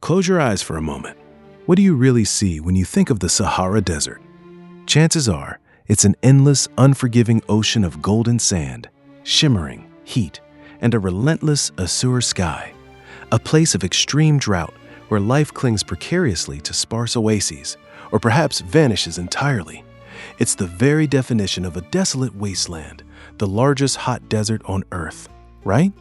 Close your eyes for a moment. What do you really see when you think of the Sahara Desert? Chances are, it's an endless, unforgiving ocean of golden sand, shimmering heat, and a relentless azure sky. A place of extreme drought where life clings precariously to sparse oases, or perhaps vanishes entirely. It's the very definition of a desolate wasteland, the largest hot desert on Earth, right?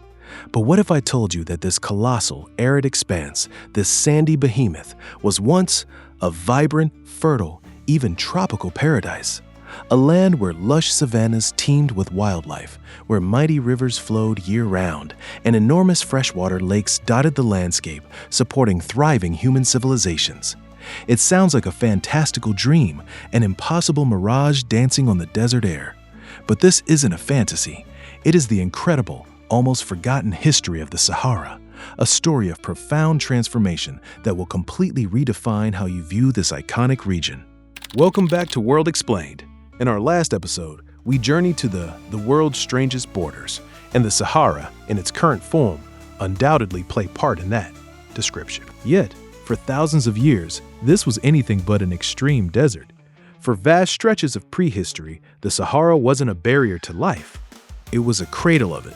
But what if I told you that this colossal, arid expanse, this sandy behemoth, was once a vibrant, fertile, even tropical paradise? A land where lush savannas teemed with wildlife, where mighty rivers flowed year-round, and enormous freshwater lakes dotted the landscape, supporting thriving human civilizations. It sounds like a fantastical dream, an impossible mirage dancing on the desert air. But this isn't a fantasy. It is the incredible, almost forgotten history of the Sahara, a story of profound transformation that will completely redefine how you view this iconic region. Welcome back to World Explained. In our last episode, we journeyed to the world's strangest borders, and the Sahara, in its current form, undoubtedly play part in that description. Yet, for thousands of years, this was anything but an extreme desert. For vast stretches of prehistory, the Sahara wasn't a barrier to life. It was a cradle of it,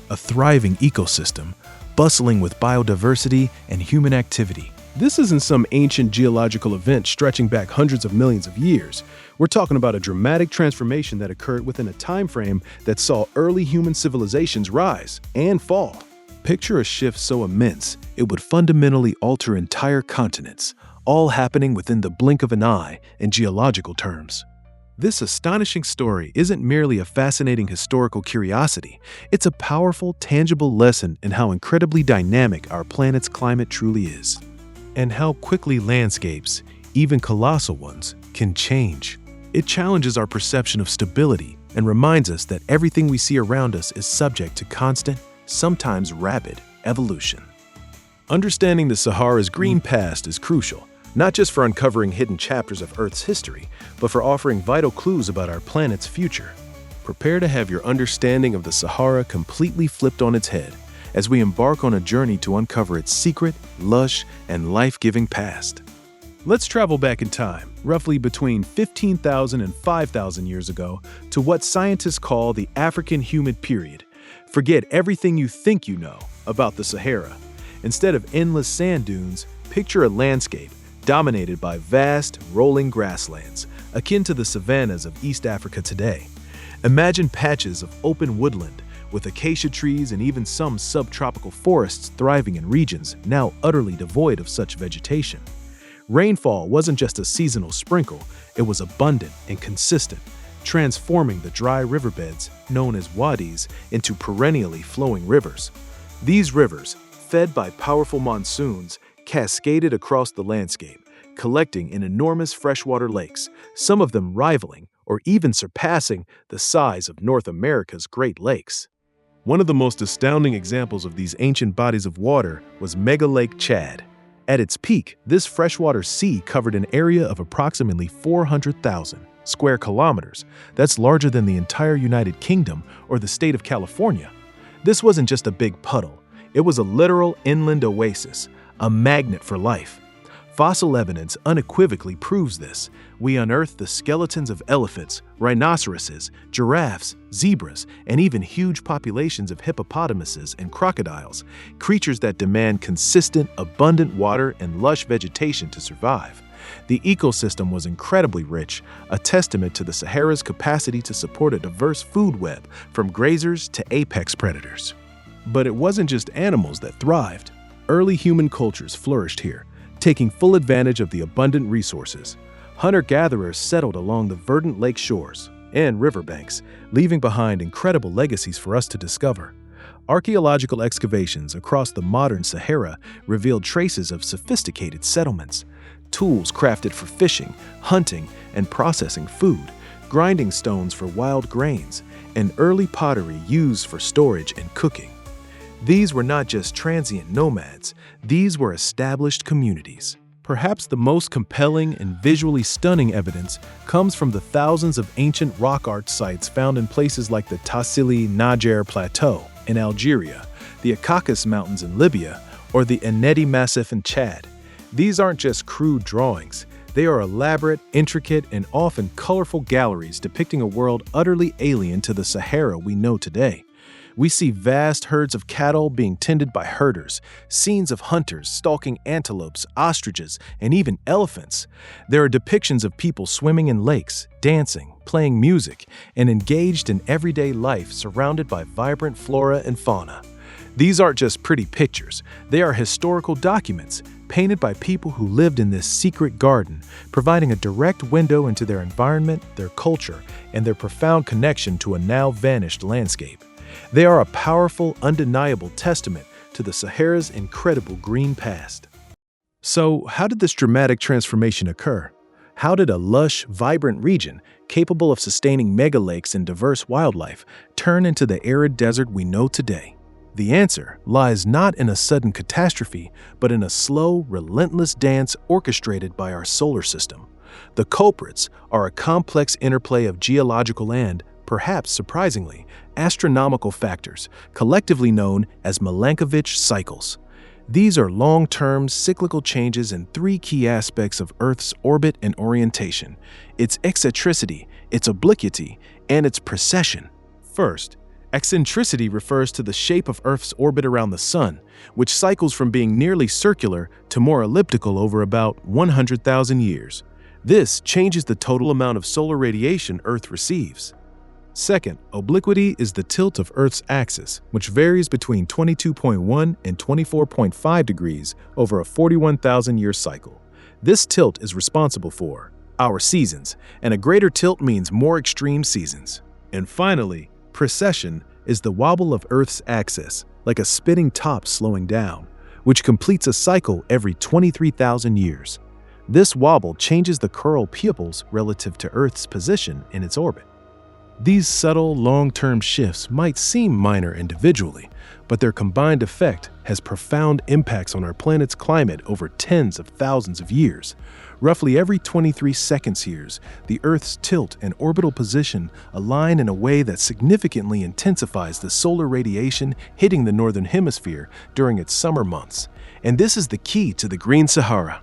a thriving ecosystem, bustling with biodiversity and human activity. This isn't some ancient geological event stretching back hundreds of millions of years. We're talking about a dramatic transformation that occurred within a time frame that saw early human civilizations rise and fall. Picture a shift so immense, it would fundamentally alter entire continents, all happening within the blink of an eye in geological terms. This astonishing story isn't merely a fascinating historical curiosity, it's a powerful, tangible lesson in how incredibly dynamic our planet's climate truly is, and how quickly landscapes, even colossal ones, can change. It challenges our perception of stability and reminds us that everything we see around us is subject to constant, sometimes rapid, evolution. Understanding the Sahara's green past is crucial, not just for uncovering hidden chapters of Earth's history, but for offering vital clues about our planet's future. Prepare to have your understanding of the Sahara completely flipped on its head as we embark on a journey to uncover its secret, lush, and life-giving past. Let's travel back in time, roughly between 15,000 and 5,000 years ago, to what scientists call the African Humid Period. Forget everything you think you know about the Sahara. Instead of endless sand dunes, picture a landscape dominated by vast, rolling grasslands, akin to the savannas of East Africa today. Imagine patches of open woodland, with acacia trees and even some subtropical forests thriving in regions now utterly devoid of such vegetation. Rainfall wasn't just a seasonal sprinkle, it was abundant and consistent, transforming the dry riverbeds, known as wadis, into perennially flowing rivers. These rivers, fed by powerful monsoons, cascaded across the landscape, collecting in enormous freshwater lakes, some of them rivaling or even surpassing the size of North America's Great Lakes. One of the most astounding examples of these ancient bodies of water was Mega Lake Chad. At its peak, this freshwater sea covered an area of approximately 400,000 square kilometers. That's larger than the entire United Kingdom or the state of California. This wasn't just a big puddle. It was a literal inland oasis, a magnet for life. Fossil evidence unequivocally proves this. We unearthed the skeletons of elephants, rhinoceroses, giraffes, zebras, and even huge populations of hippopotamuses and crocodiles, creatures that demand consistent, abundant water and lush vegetation to survive. The ecosystem was incredibly rich, a testament to the Sahara's capacity to support a diverse food web, from grazers to apex predators. But it wasn't just animals that thrived. Early human cultures flourished here, taking full advantage of the abundant resources. Hunter-gatherers settled along the verdant lake shores and riverbanks, leaving behind incredible legacies for us to discover. Archaeological excavations across the modern Sahara revealed traces of sophisticated settlements, tools crafted for fishing, hunting, and processing food, grinding stones for wild grains, and early pottery used for storage and cooking. These were not just transient nomads, these were established communities. Perhaps the most compelling and visually stunning evidence comes from the thousands of ancient rock art sites found in places like the Tassili Niger Plateau in Algeria, the Caucasus Mountains in Libya, or the Ennedi Massif in Chad. These aren't just crude drawings. They are elaborate, intricate, and often colorful galleries depicting a world utterly alien to the Sahara we know today. We see vast herds of cattle being tended by herders, scenes of hunters stalking antelopes, ostriches, and even elephants. There are depictions of people swimming in lakes, dancing, playing music, and engaged in everyday life surrounded by vibrant flora and fauna. These aren't just pretty pictures, they are historical documents painted by people who lived in this secret garden, providing a direct window into their environment, their culture, and their profound connection to a now vanished landscape. They are a powerful, undeniable testament to the Sahara's incredible green past. So, how did this dramatic transformation occur? How did a lush, vibrant region, capable of sustaining megalakes and diverse wildlife, turn into the arid desert we know today? The answer lies not in a sudden catastrophe, but in a slow, relentless dance orchestrated by our solar system. The culprits are a complex interplay of geological and, perhaps surprisingly, astronomical factors, collectively known as Milankovitch cycles. These are long-term, cyclical changes in three key aspects of Earth's orbit and orientation: its eccentricity, its obliquity, and its precession. First, eccentricity refers to the shape of Earth's orbit around the Sun, which cycles from being nearly circular to more elliptical over about 100,000 years. This changes the total amount of solar radiation Earth receives. Second, obliquity is the tilt of Earth's axis, which varies between 22.1 and 24.5 degrees over a 41,000-year cycle. This tilt is responsible for our seasons, and a greater tilt means more extreme seasons. And finally, precession is the wobble of Earth's axis, like a spinning top slowing down, which completes a cycle every 23,000 years. This wobble changes the coral pupils relative to Earth's position in its orbit. These subtle, long-term shifts might seem minor individually, but their combined effect has profound impacts on our planet's climate over tens of thousands of years. Roughly every 23 seconds years, the Earth's tilt and orbital position align in a way that significantly intensifies the solar radiation hitting the northern hemisphere during its summer months. And this is the key to the Green Sahara.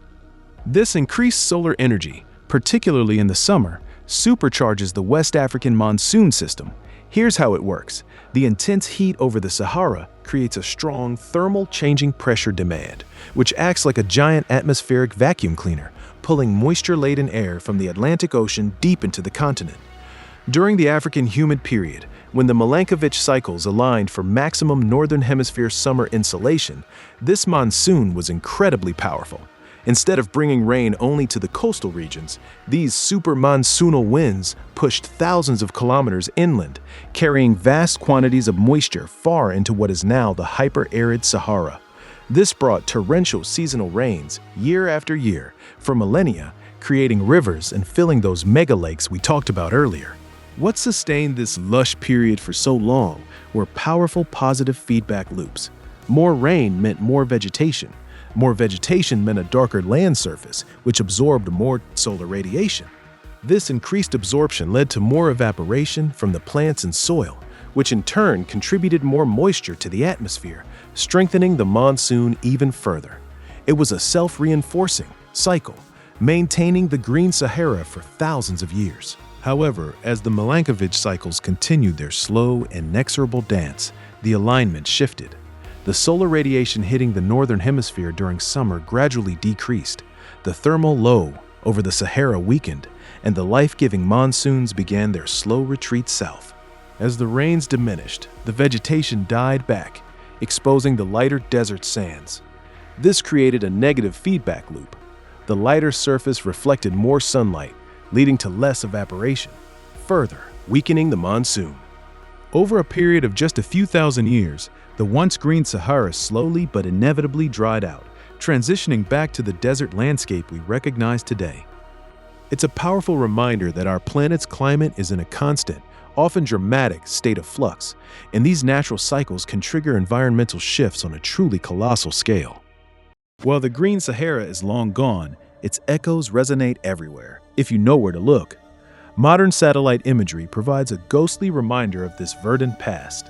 This increased solar energy, particularly in the summer, supercharges the West African monsoon system. Here's how it works. The intense heat over the Sahara creates a strong thermal changing pressure demand, which acts like a giant atmospheric vacuum cleaner, pulling moisture-laden air from the Atlantic Ocean deep into the continent. During the African Humid Period, when the Milankovitch cycles aligned for maximum northern hemisphere summer insolation, this monsoon was incredibly powerful. Instead of bringing rain only to the coastal regions, these super monsoonal winds pushed thousands of kilometers inland, carrying vast quantities of moisture far into what is now the hyper-arid Sahara. This brought torrential seasonal rains year after year for millennia, creating rivers and filling those megalakes we talked about earlier. What sustained this lush period for so long were powerful positive feedback loops. More rain meant more vegetation. More vegetation meant a darker land surface, which absorbed more solar radiation. This increased absorption led to more evaporation from the plants and soil, which in turn contributed more moisture to the atmosphere, strengthening the monsoon even further. It was a self-reinforcing cycle, maintaining the Green Sahara for thousands of years. However, as the Milankovitch cycles continued their slow, inexorable dance, the alignment shifted. The solar radiation hitting the northern hemisphere during summer gradually decreased, the thermal low over the Sahara weakened, and the life-giving monsoons began their slow retreat south. As the rains diminished, the vegetation died back, exposing the lighter desert sands. This created a negative feedback loop. The lighter surface reflected more sunlight, leading to less evaporation, further weakening the monsoon. Over a period of just a few thousand years, the once green Sahara slowly but inevitably dried out, transitioning back to the desert landscape we recognize today. It's a powerful reminder that our planet's climate is in a constant, often dramatic state of flux, and these natural cycles can trigger environmental shifts on a truly colossal scale. While the Green Sahara is long gone, its echoes resonate everywhere, if you know where to look. Modern satellite imagery provides a ghostly reminder of this verdant past.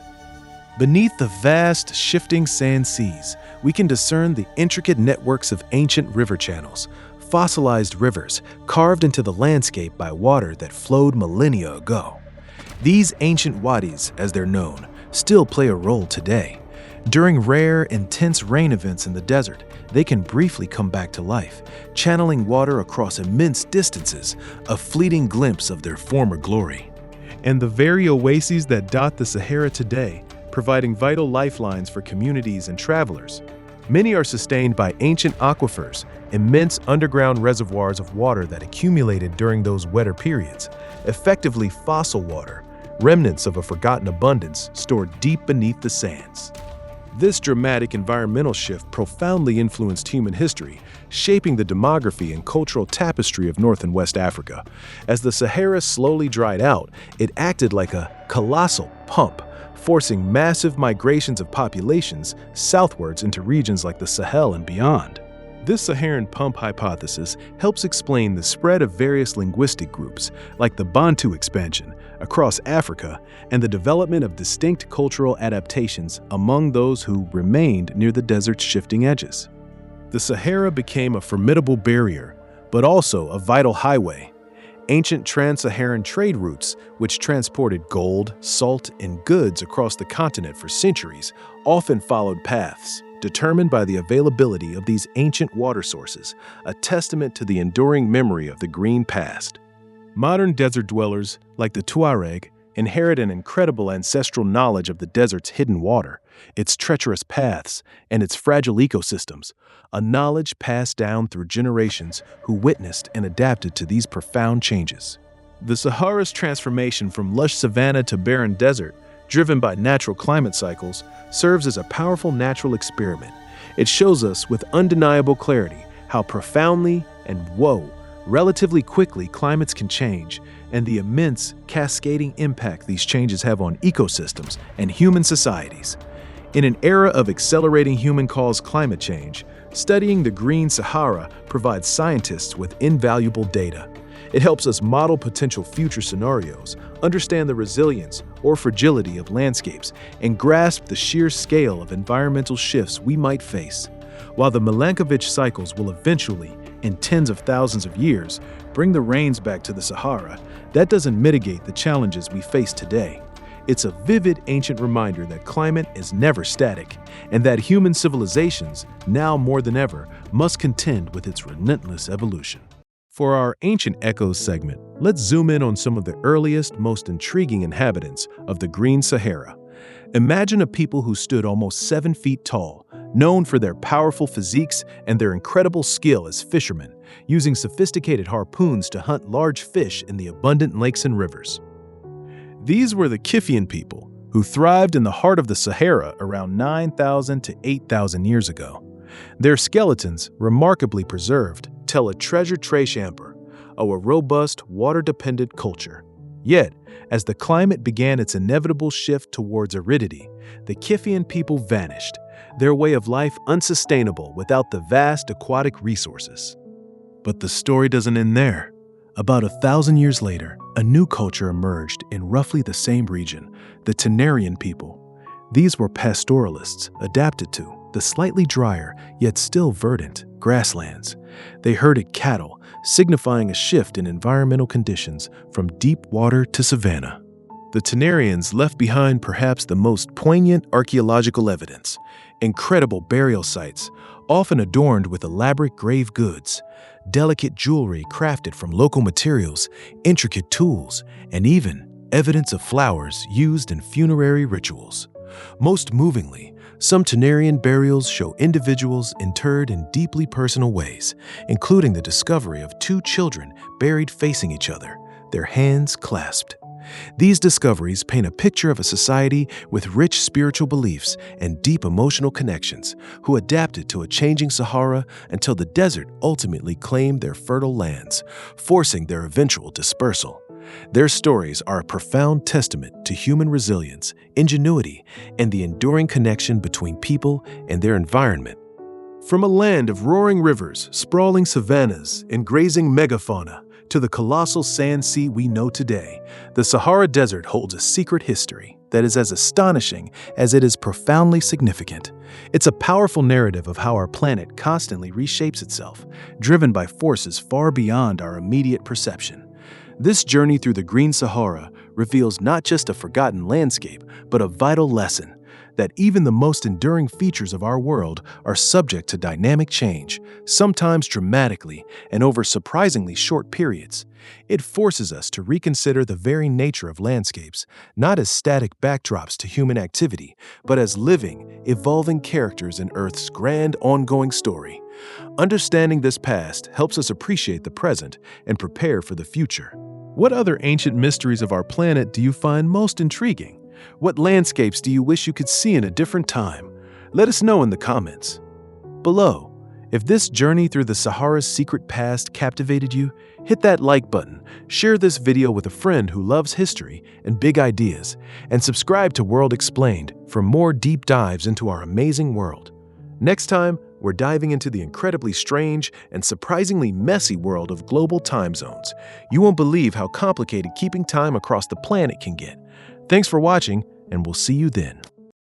Beneath the vast, shifting sand seas, we can discern the intricate networks of ancient river channels, fossilized rivers carved into the landscape by water that flowed millennia ago. These ancient wadis, as they're known, still play a role today. During rare, intense rain events in the desert, they can briefly come back to life, channeling water across immense distances, a fleeting glimpse of their former glory. And the very oases that dot the Sahara today, providing vital lifelines for communities and travelers. Many are sustained by ancient aquifers, immense underground reservoirs of water that accumulated during those wetter periods, effectively fossil water, remnants of a forgotten abundance stored deep beneath the sands. This dramatic environmental shift profoundly influenced human history, shaping the demography and cultural tapestry of North and West Africa. As the Sahara slowly dried out, it acted like a colossal pump, forcing massive migrations of populations southwards into regions like the Sahel and beyond. This Saharan pump hypothesis helps explain the spread of various linguistic groups, like the Bantu expansion, across Africa, and the development of distinct cultural adaptations among those who remained near the desert's shifting edges. The Sahara became a formidable barrier, but also a vital highway. Ancient trans-Saharan trade routes, which transported gold, salt, and goods across the continent for centuries, often followed paths determined by the availability of these ancient water sources, a testament to the enduring memory of the green past. Modern desert dwellers, like the Tuareg, inherit an incredible ancestral knowledge of the desert's hidden water, its treacherous paths, and its fragile ecosystems, a knowledge passed down through generations who witnessed and adapted to these profound changes. The Sahara's transformation from lush savanna to barren desert, driven by natural climate cycles, serves as a powerful natural experiment. It shows us with undeniable clarity how profoundly and, relatively quickly climates can change, and the immense, cascading impact these changes have on ecosystems and human societies. In an era of accelerating human-caused climate change, studying the Green Sahara provides scientists with invaluable data. It helps us model potential future scenarios, understand the resilience or fragility of landscapes, and grasp the sheer scale of environmental shifts we might face. While the Milankovitch cycles will eventually, in tens of thousands of years, bring the rains back to the Sahara, that doesn't mitigate the challenges we face today. It's a vivid ancient reminder that climate is never static, and that human civilizations, now more than ever, must contend with its relentless evolution. For our Ancient Echoes segment, let's zoom in on some of the earliest, most intriguing inhabitants of the Green Sahara. Imagine a people who stood almost 7 feet tall, known for their powerful physiques and their incredible skill as fishermen, using sophisticated harpoons to hunt large fish in the abundant lakes and rivers. These were the Kifian people, who thrived in the heart of the Sahara around 9,000 to 8,000 years ago. Their skeletons, remarkably preserved, tell a treasured Trace-Amber, a robust, water-dependent culture. Yet, as the climate began its inevitable shift towards aridity, the Kifian people vanished, their way of life unsustainable without the vast aquatic resources. But the story doesn't end there. About 1,000 years later, a new culture emerged in roughly the same region, the Tenarian people. These were pastoralists adapted to the slightly drier, yet still verdant, grasslands. They herded cattle, signifying a shift in environmental conditions from deep water to savanna. The Tenarians left behind perhaps the most poignant archaeological evidence: incredible burial sites, often adorned with elaborate grave goods, delicate jewelry crafted from local materials, intricate tools, and even evidence of flowers used in funerary rituals. Most movingly, some Tenarian burials show individuals interred in deeply personal ways, including the discovery of 2 children buried facing each other, their hands clasped. These discoveries paint a picture of a society with rich spiritual beliefs and deep emotional connections, who adapted to a changing Sahara until the desert ultimately claimed their fertile lands, forcing their eventual dispersal. Their stories are a profound testament to human resilience, ingenuity, and the enduring connection between people and their environment. From a land of roaring rivers, sprawling savannas, and grazing megafauna, to the colossal sand sea we know today, the Sahara Desert holds a secret history. that is as astonishing as it is profoundly significant. It's a powerful narrative of how our planet constantly reshapes itself, driven by forces far beyond our immediate perception. This journey through the Green Sahara reveals not just a forgotten landscape, but a vital lesson that even the most enduring features of our world are subject to dynamic change, sometimes dramatically and over surprisingly short periods. It forces us to reconsider the very nature of landscapes, not as static backdrops to human activity, but as living, evolving characters in Earth's grand ongoing story. Understanding this past helps us appreciate the present and prepare for the future. What other ancient mysteries of our planet do you find most intriguing? What landscapes do you wish you could see in a different time? Let us know in the comments below. If this journey through the Sahara's secret past captivated you, hit that like button, share this video with a friend who loves history and big ideas, and subscribe to World Explained for more deep dives into our amazing world. Next time, we're diving into the incredibly strange and surprisingly messy world of global time zones. You won't believe how complicated keeping time across the planet can get. Thanks for watching, and we'll see you then.